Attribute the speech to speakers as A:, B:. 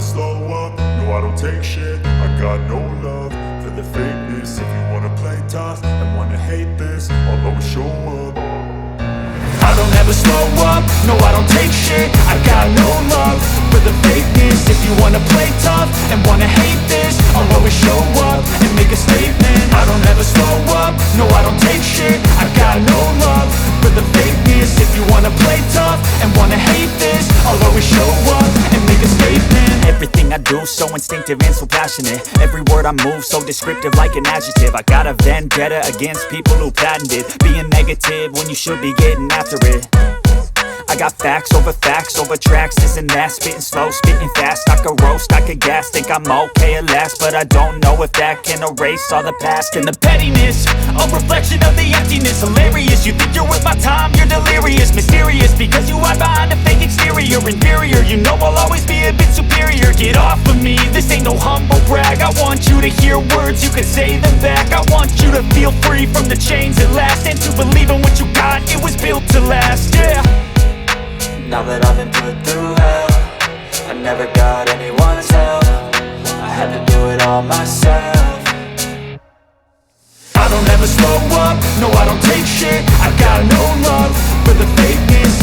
A: slow up, no I don't take shit. I got no love for the fakeness. If you wanna play tough and wanna hate this, I'll always show up. I don't ever slow up, no I don't take shit. I got no love for the fakeness. If you wanna play tough and wanna hate this, I'll always show up and make a statement. I don't ever slow up, no I don't take shit. I got no love for the fakeness. If you wanna play tough and wanna hate this, I'll always show up and make a statement.
B: Everything I do so instinctive and so passionate. Every word I move so descriptive like an adjective. I got a vendetta against people who patented being negative when you should be getting after it. I got facts over tracks, this and that. Spitting slow, spitting fast, I could roast, I could gas. Think I'm okay at last, but I don't know if that can erase all the past. And the pettiness, a reflection of the emptiness. Hilarious, you think you're worth my time, you're delirious. Mysterious, because you hide behind a fake exterior. Inferior, you know I'll always be a bit superior. Get off of me, this ain't no humble brag. I want you to hear words, you can say them back. I want you to feel free from the chains at last, and to believe in what you got, it was built to last, yeah.
C: Now that I've been put through hell, I never got anyone's help. I had to do it all myself.
A: I don't ever slow up, no I don't take shit. I got no love for the fake